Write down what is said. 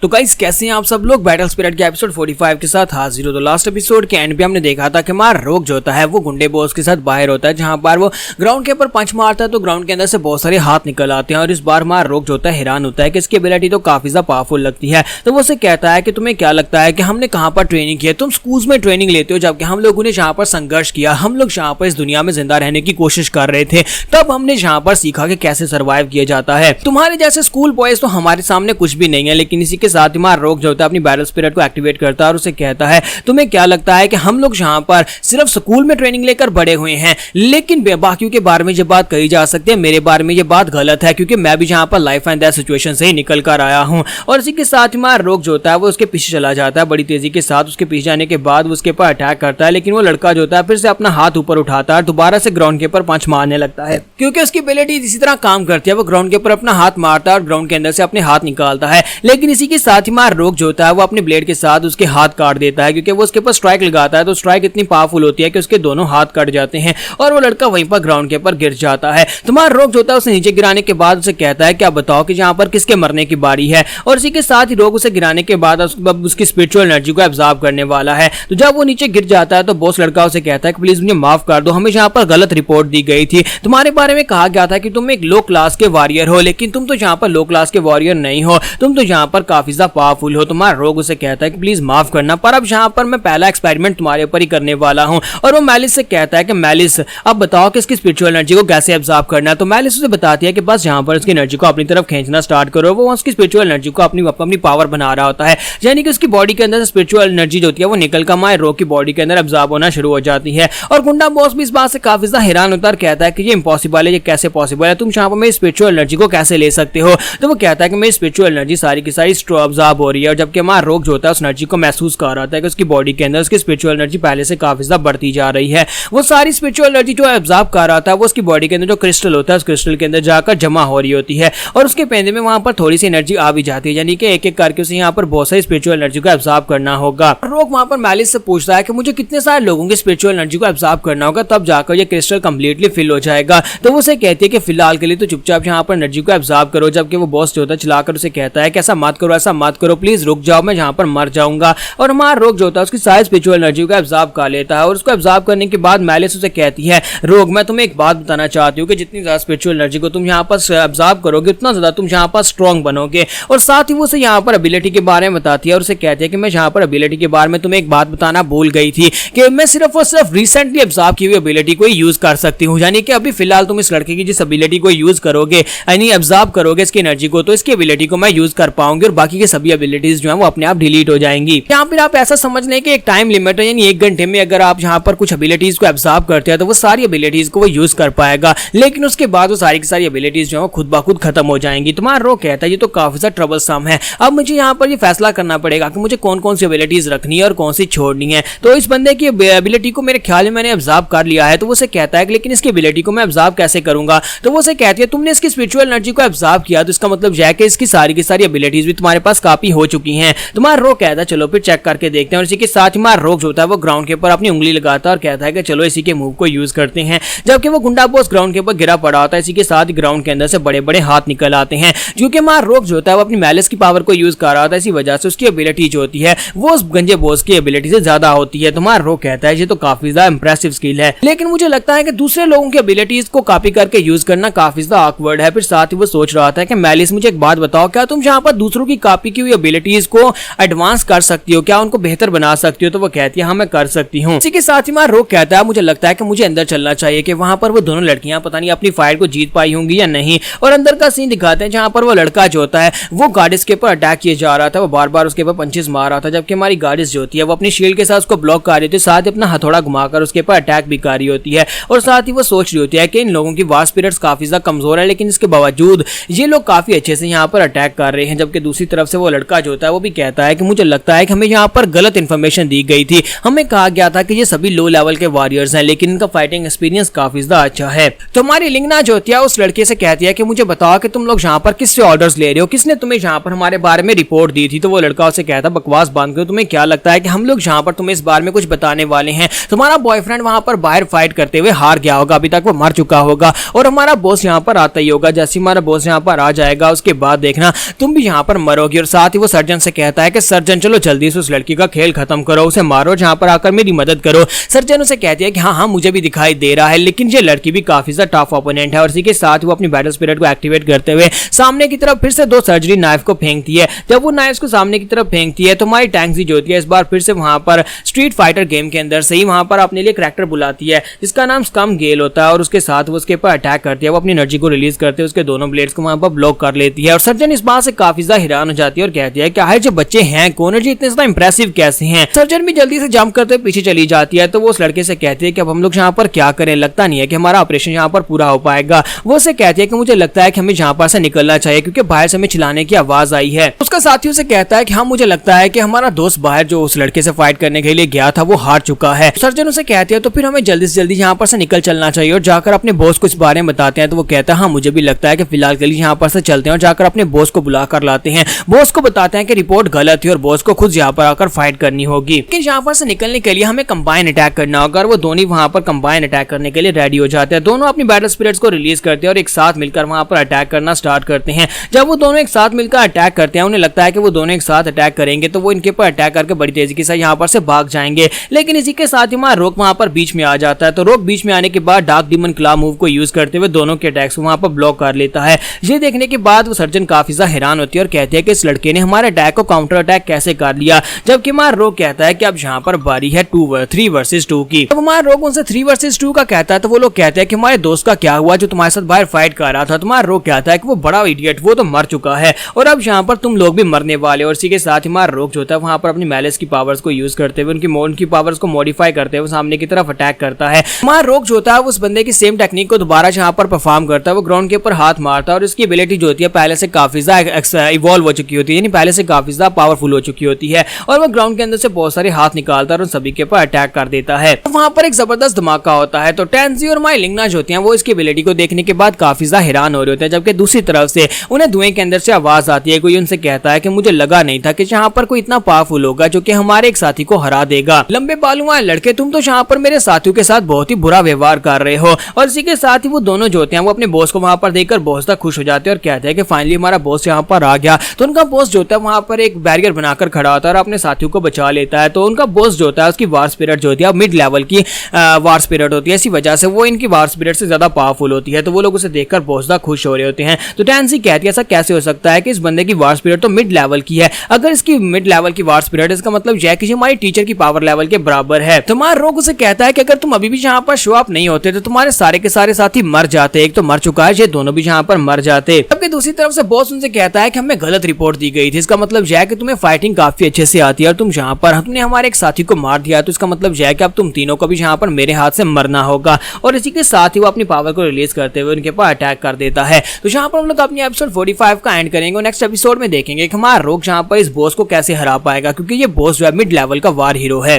तो गाइस कैसे हैं आप सब लोग। बैटल स्पिरिट के एपिसोड 45 के साथ हाजिर हो। तो लास्ट एपिसोड के एंड पे हमने देखा था कि हमारा रोग जो होता है वो गुंडे बॉस के साथ बाहर होता है, जहां पर वो ग्राउंड के ऊपर पंच मारता है तो ग्राउंड के अंदर से बहुत सारे हाथ निकल आते हैं। और इस बार हमारा रोग जो होता है हैरान होता है कि इसकी एबिलिटी तो काफी ज्यादा पावरफुल लगती है। तो वो उसे कहता है कि तुम्हें क्या लगता है कि हमने कहां पर ट्रेनिंग की है, तुम स्कूल में ट्रेनिंग लेते हो, जबकि हम लोगों ने जहां पर संघर्ष किया, हम लोग जहां पर इस दुनिया में जिंदा रहने की कोशिश कर रहे थे, तब हमने जहां पर सीखा कि कैसे सर्वाइव किया जाता है। तुम्हारे जैसे स्कूल बॉयज तो हमारे सामने कुछ भी नहीं है। लेकिन इसी के साथ हमारा रोग होता है अपनी बैटल स्पिरिट को एक्टिवेट करता है और उसे कहता है तुम्हें क्या लगता है कि हम लोग जहां पर सिर्फ स्कूल में ट्रेनिंग लेकर बड़े हुए हैं, लेकिन बाकियों के बारे में ये बात कही जा सकती है, मेरे बारे में ये बात गलत है, क्योंकि मैं भी जहां पर लाइफ एंड डेथ सिचुएशन से ही निकल कर आया हूं। और इसी के साथ हमारा रोग जो होता है वो उसके पीछे चला जाता है बड़ी तेजी के साथ। उसके पीछे जाने के बाद वो उसके ऊपर अटैक करता है, लेकिन वो लड़का जो होता है फिर से अपना हाथ ऊपर उठाता है, दोबारा से ग्राउंड के ऊपर पंच मारने लगता है, क्योंकि उसकी एबिलिटी इसी तरह काम करती है। वो ग्राउंड के ऊपर अपना हाथ मारता है और ग्राउंड के अंदर से अपने हाथ निकालता है। लेकिन इसी के साथ ही हमारा रोग जो होता है वो अपने ब्लेड के साथ उसके हाथ काट देता है, क्योंकि वो उसके ऊपर स्ट्राइक लगाता है। तो स्ट्राइक इतनी पावरफुल होती है कि उसके दोनों हाथ कट जाते हैं और वो लड़का वहीं पर ग्राउंड के ऊपर गिर जाता है। तुम्हारा रोग जो होता है उसे नीचे गिराने के बाद उसे कहता है कि आप बताओ कि यहाँ पर किसके मरने की बारी है। और इसी के साथ ही रोग उसे गिराने के बाद उसकी स्पिरिचुअल एनर्जी को एब्जॉर्ब करने वाला है। तो जब वो नीचे गिर जाता है तो बॉस लड़का उसे कहता है कि प्लीज मुझे माफ कर दो, हमें यहाँ पर गलत रिपोर्ट दी गई थी, तुम्हारे बारे में कहा गया था कि तुम एक लो क्लास के वॉरियर हो, लेकिन तुम तो यहाँ पर लो क्लास के वॉरियर नहीं हो, तुम तो यहाँ पर काफी ज्यादा पावरफुल हो। तुम्हारा रोग उसे कहता है कि प्लीज माफ करना, पर अब यहाँ पर मैं पहला एक्सपेरिमेंट तुम्हारे ऊपर ही करने वाला हूँ। और वो मैलिस से कहता है कि मैलिस अब बताओ कि इसकी स्पिरिचुअल एनर्जी को कैसे एब्जॉर्ब करना है। तो मैलिस उसे बताती है कि बस यहाँ पर उसकी एनर्जी को अपनी तरफ खींचना स्टार्ट करो। वो उसकी स्पिरिचुअल एनर्जी को अपनी पावर बना रहा होता है, यानी कि उसकी बॉडी के अंदर से स्पिरिचुअल एनर्जी जो होती है वो निकल कर हमारे रोग की बॉडी के अंदर एब्जॉर्ब होना शुरू हो जाती है। और गुंडा बॉस भी इस बात से काफी ज्यादा हैरान होता है और कहता है कि ये इम्पॉसिबल है, ये कैसे पॉसिबल है, तुम यहाँ पर मेरी स्पिरिचुअल एनर्जी को कैसे ले सकते हो। तो वो कहता है कि मेरी स्पिरिचुअल एनर्जी सारी की सारी एब्जॉर्ब हो रही है। और जबकि हमारा रोग जो होता है उस एनर्जी को महसूस कर रहा है कि उसकी बॉडी के अंदर उसकी स्पिरिचुअल एनर्जी पहले से काफी ज्यादा बढ़ती जा रही है। वो सारी स्पिरिचुअल एनर्जी जो एब्जॉर्ब कर रहा था वो उसकी बॉडी के अंदर जो क्रिस्टल होता है उस क्रिस्टल के अंदर जाकर जमा हो रही होती है। और उसके पेंदे में वहां पर थोड़ी सी एनर्जी आ भी जाती है, यानी कि एक एक करके उसे यहाँ पर बहुत सारी स्पिरिचुअल एनर्जी को एब्जॉर्ब करना होगा। रोग वहां पर मैलिस से पूछता है कि मुझे कितने सारे लोगों की स्पिरिचुअल एनर्जी को एब्जॉर्ब करना होगा तब जाकर ये क्रिस्टल कंप्लीटली फिल हो जाएगा। तो वो उसे कहती है कि फिलहाल के लिए तो चुपचाप यहाँ पर एनर्जी को एब्जॉर्ब करो। जबकि वो बॉस जो होता है चलाकर उसे कहता है कि ऐसा मत करो, ऐसा मत करो, प्लीज रुक जाओ, मैं यहाँ पर मर जाऊंगा। और हमारा रोग जो होता है उसकी सारी स्पिरिचुअल एनर्जी को एब्जॉर्ब कर लेता है। और उसको एब्जॉर्ब करने के बाद मैलिस उसे कहती है रोग मैं तुम्हें एक बात बताना चाहती हूँ कि जितनी ज्यादा स्पिरिचुअल एनर्जी को तुम यहाँ पर एब्जॉर्ब करोगे उतना ज्यादा तुम यहाँ पर स्ट्रॉन्ग बनोगे। और साथ ही वो उसे यहाँ पर एबिलिटी के बारे में बताती है और उसे कहती है कि मैं यहाँ पर एबिलिटी के बारे में तुम्हें एक बात बताना भूल गई थी कि मैं सिर्फ और सिर्फ रिसेंटली एब्जॉर्ब की हुई एबिलिटी को यूज कर सकती हूँ, यानी कि अभी फिलहाल तुम इस लड़के की जिस एबिलिटी को यूज करोगे यानी एब्जॉर्ब करोगे इसकी एनर्जी को, तो इसकी एबिलिटी को मैं यूज कर पाऊंगी और बाकी के सभी एबिलिटीज जो है वो अपने आप डिलीट हो जाएंगी। यहाँ पर आप ऐसा समझ लें कि एक टाइम लिमिट है, यानी 1 घंटे में अगर आप यहाँ पर कुछ एबिलिटीज को एब्जॉर्ब करते हैं तो वो सारी एबिलिटीज को वो यूज कर पाएगा, लेकिन उसके बाद वो सारी की सारी एबिलिटीज जो है खुद ब खुद खत्म हो जाएंगी। तुम्हारा रोग कहता है ये तो काफी ज्यादा ट्रबलसम है, अब मुझे यहाँ पर ये फैसला करना पड़ेगा कि मुझे कौन कौन सी एबिलिटीज रखनी है और कौन सी छोड़नी है। तो इस बंदे की एबिलिटी को मेरे ख्याल में मैंने एब्जॉर्ब कर लिया है। तो वो उसे कहता है कि लेकिन इसकी एबिलिटी को मैं एब्जॉर्ब कैसे करूंगा। तो वो उसे कहती है तुमने इसकी स्पिरिचुअल एनर्जी को एब्जॉर्ब किया तो इसका मतलब यह है कि इसकी सारी की सारी एबिलिटीज भी तुम्हारे पास काफी हो चुकी हैं। तुम्हारा रोग कहता है चलो फिर चेक करके देखते हैं। और इसी के साथ हमारा रोग जो होता है वो ग्राउंड के ऊपर अपनी उंगली लगाता है और कहता है कि चलो इसी के मूव को यूज करते हैं। जबकि वो गुंडा बॉस ग्राउंड के ऊपर गिरा पड़ा होता है, इसी के साथ ग्राउंड के अंदर से बड़े बड़े हाथ निकल आते हैं। क्योंकि हमारा रोग जो होता है वो अपनी मैलिस की पावर को यूज कर रहा था, इसी वजह से उसकी एबिलिटी जो होती है वो उस गंजे बॉस की एबिलिटी से ज्यादा होती है। तुम्हारा रोग कहता है ये तो काफी ज्यादा इंप्रेसिव स्किल है, लेकिन मुझे लगता है कि दूसरे लोगों की एबिलिटीज को कॉपी करके यूज करना काफी ज्यादा ऑकवर्ड है। फिर साथ ही वो सोच रहा था कि मैलिस मुझे एक बात बताओ, क्या तुम यहाँ पर दूसरों की कॉपी की हुई एबिलिटीज को एडवांस कर सकती हो, क्या उनको बेहतर बना सकती हो। तो वो कहती है हाँ मैं कर सकती हूँ। इसी के साथ ही हमारा रोग कहता है मुझे लगता है कि मुझे अंदर चलना चाहिए कि वहां पर वो दोनों लड़कियां पता नहीं अपनी फाइट को जीत पाई होंगी या नहीं। और अंदर का सीन दिखाते हैं जहां पर वो लड़का जो होता है वो गार्डिस के ऊपर अटैक किए जा रहा था, वो बार बार उसके ऊपर पंचेस मार रहा था, जबकि हमारी गार्डिस जो होती है वो अपनी शील्ड के साथ उसको ब्लॉक कर रही होती है, साथ ही अपना हथौड़ा घुमाकर उसके ऊपर अटैक भी कर रही होती है। और साथ ही वो सोच रही होती है कि इन लोगों की वार स्पिरिट्स काफी ज्यादा कमजोर है, लेकिन इसके बावजूद ये लोग काफी अच्छे से यहाँ पर अटैक कर रहे हैं। जबकि दूसरी तरफ से वो लड़का जो होता है वो भी कहता है कि मुझे लगता है कि हमें यहाँ पर गलत इंफॉर्मेशन दी गई थी, हमें कहा गया था कि ये सभी लो लेवल के वॉरियर्स हैं, लेकिन इनका फाइटिंग एक्सपीरियंस काफी ज्यादा अच्छा है। तो हमारी लिंगना जो होती है उस लड़के से कहती है कि मुझे बताओ कि तुम लोग यहाँ पर किससे ऑर्डर्स ले रहे हो, किसने तुम्हें यहाँ पर हमारे बारे में रिपोर्ट दी थी। तो वो लड़का उसे कहता बकवास बंद करो, तुम्हें क्या लगता है कि हम लोग यहाँ पर तुम्हें इस बारे में कुछ बताने वाले हैं। तुम्हारा बॉयफ्रेंड वहां पर बाहर फाइट करते हुए हार गया होगा, अभी तक वो मर चुका होगा, और हमारा बॉस यहाँ पर आता ही होगा। जैसे हमारा बॉस यहाँ पर आ जाएगा उसके बाद देखना तुम भी यहाँ पर मरोगे। होगी और साथ ही वो सर्जन से कहता है कि सर्जन चलो जल्दी से उस लड़की का खेल खत्म करो, उसे मारो, जहां पर आकर मेरी मदद करो। सर्जन उसे कहती है कि हाँ मुझे भी दिखाई दे रहा है, लेकिन ये लड़की भी काफी ज्यादा टफ ओपोनेंट है। और इसी के साथ वो अपनी बैटल स्पिरिट को एक्टिवेट करते हुए सामने की तरफ फिर से 2 सर्जरी नाइफ को फेंकती है। जब वो नाइफ को सामने की तरफ फेंकती है तो हमारी टैंक्सी जो होती है इस बार फिर से वहां पर स्ट्रीट फाइटर गेम के अंदर से ही वहां पर अपने लिए कैरेक्टर बुलाती है जिसका नाम स्कम गेल होता है और उसके साथ वो उसके ऊपर अटैक करती है। वो अपनी एनर्जी को रिलीज करते हुए उसके दोनों ब्लेड्स को वहां पर ब्लॉक कर लेती है और सर्जन इस बात से काफी ज्यादा हैरान हो जाती है और कहती है कि आखिर जो बच्चे हैं कौन है जी, इतने ज्यादा इंप्रेसिव कैसे हैं। सर्जन भी जल्दी से जंप करते हुए पीछे चली जाती है तो वो उस लड़के से कहती है कि अब हम लोग यहाँ पर क्या करें, लगता नहीं है कि हमारा ऑपरेशन यहाँ पर पूरा हो पाएगा। वो उसे कहती है कि मुझे लगता है कि हमें यहाँ पर से निकलना चाहिए क्योंकि बाहर से हमें चिल्लाने की आवाज आई है। उसका साथी उसे कहता है कि हाँ मुझे लगता है कि हमारा दोस्त बाहर जो उस लड़के से फाइट करने के लिए गया था वो हार चुका है। सर्जन उसे कहती है तो फिर हमें जल्दी से जल्दी यहाँ पर से निकल चलना चाहिए और जाकर अपने बॉस को इस बारे में बताते हैं। तो वो कहता है हाँ मुझे भी लगता है कि फिलहाल के लिए यहाँ पर से चलते हैं और जाकर अपने बॉस को बुला कर लाते हैं। बॉस को बताते हैं कि रिपोर्ट गलत है और बॉस को खुद यहाँ पर आकर फाइट करनी होगी। लेकिन यहाँ पर से निकलने के लिए हमें कंबाइन अटैक करना होगा और वो दोनों वहां पर कंबाइन अटैक करने के लिए रेडी हो जाते हैं। दोनों अपनी बैटल स्पिरिट्स को रिलीज करते हैं और एक साथ मिलकर वहां पर अटैक करना स्टार्ट करते हैं। जब वो दोनों एक साथ मिलकर अटैक करते हैं उन्हें लगता है कि वो दोनों एक साथ अटैक करेंगे तो वो इनके ऊपर अटैक करके बड़ी तेजी के साथ यहाँ पर से भाग जाएंगे। लेकिन इसी के साथ ही हमारा रोक वहां पर बीच में आ जाता है। तो रोक बीच में आने के बाद डार्क डीमन क्लॉ मूव को यूज करते हुए दोनों के अटैक्स वहां पर ब्लॉक कर लेता है। ये देखने के बाद वो सर्जन काफी ज्यादा हैरान होती है और कहती है कि इस लड़के ने हमारे अटैक को काउंटर अटैक कैसे कर लिया, जबकि हमारा रोक कहता है कि अब यहाँ पर बारी है 3 वर्सेस 2 की। जब हमारा रोक उनसे 3 वर्सेस 2 का कहता है तो वो लोग कहते हैं कि हमारे दोस्त का क्या हुआ जो तुम्हारे साथ बाहर फाइट कर रहा था। तुम्हारा रोक कहता है कि वो बड़ा इडियट, वो तो मर चुका है और अब यहाँ पर तुम लोग भी मरने वाले। और इसी के साथ हमारा रोक जो होता है वहां पर अपनी मैलिस की पावर्स को यूज करते हुए उनकी पावर्स को मॉडिफाई करते हुए सामने की तरफ अटैक करता है। हमारा रोक जो होता है उस बंदे की सेम टेक्निक को दोबारा यहाँ पर परफॉर्म करता है। वो ग्राउंड के ऊपर हाथ मारता है और उसकी एबिलिटी जो होती है पहले से काफी ज्यादा इवॉल्व हो चुकी होती है, यानी पहले से काफी ज्यादा पावरफुल हो चुकी होती है और वो ग्राउंड के अंदर से बहुत सारे हाथ निकालता है और सभी के ऊपर अटैक कर देता है। तो वहां पर एक जबरदस्त धमाका होता है। तो टेंजी और माई लिंगना जो होती हैं वो इसकी एबिलिटी को देखने के बाद काफी ज्यादा हैरान हो रहे होते हैं, जबकि दूसरी तरफ से उन्हें धुएं के अंदर से आवाज आती है। कोई उनसे कहता है कि मुझे लगा नहीं था कि यहाँ पर कोई इतना पावरफुल होगा जो कि हमारे एक साथी को हरा देगा। लंबे बालों वाले लड़के, तुम तो यहाँ पर मेरे साथियों के साथ बहुत ही बुरा व्यवहार कर रहे हो। और इसी के साथ ही वो दोनों जो होते हैं वो अपने बॉस को वहां पर देखकर बहुत ज्यादा खुश हो जाते हैं और कहते हैं कि फाइनली हमारा बॉस यहाँ पर आ गया। तो उनका बॉस जो होता है वहां पर एक बैरियर बनाकर खड़ा होता है और अपने साथियों को बचा लेता है। तो उनका बॉस जो होता है उसकी वार स्पिरिट जो होती है मिड लेवल की वार स्पिरिट होती है, इसी वजह से वो इनकी वार स्पिरिट से ज्यादा पावरफुल होती है। तो वो लोग उसे देखकर बहुत ज्यादा खुश हो रहे होते हैं। तो टैंसी कहती है ऐसा कैसे हो सकता है कि इस बंदे की वार स्पिरिट तो मिड लेवल की है, अगर इसकी मिड लेवल की वार स्पिरिट इसका मतलब यह कि हमारी टीचर की पावर लेवल के बराबर है। तुम्हारा रोग उसे कहता है कि अगर तुम अभी भी यहाँ पर शो अप नहीं होते तो तुम्हारे सारे के सारे साथी मर जाते। एक तो मर चुका है, ये दोनों भी यहाँ पर मर जाते। जबकि दूसरी तरफ से बॉस उनसे कहता है कि हमें गलत रिपोर्ट दी गई थी, इसका मतलब यह है कि तुम्हें फाइटिंग काफी अच्छे से आती है और तुम यहाँ पर तुमने हमारे एक साथी को मार दिया, तो इसका मतलब यह है कि अब तुम तीनों को भी यहाँ पर मेरे हाथ से मरना होगा। और इसी के साथ ही वो अपनी पावर को रिलीज करते हुए उनके पास अटैक कर देता है। तो यहाँ पर हम लोग अपनी एपिसोड 45 का एंड करेंगे और नेक्स्ट एपिसोड में देखेंगे कि हमारा रोग यहाँ पर इस बॉस को कैसे हरा पाएगा, क्योंकि ये बॉस जो है मिड लेवल का वार हीरो है।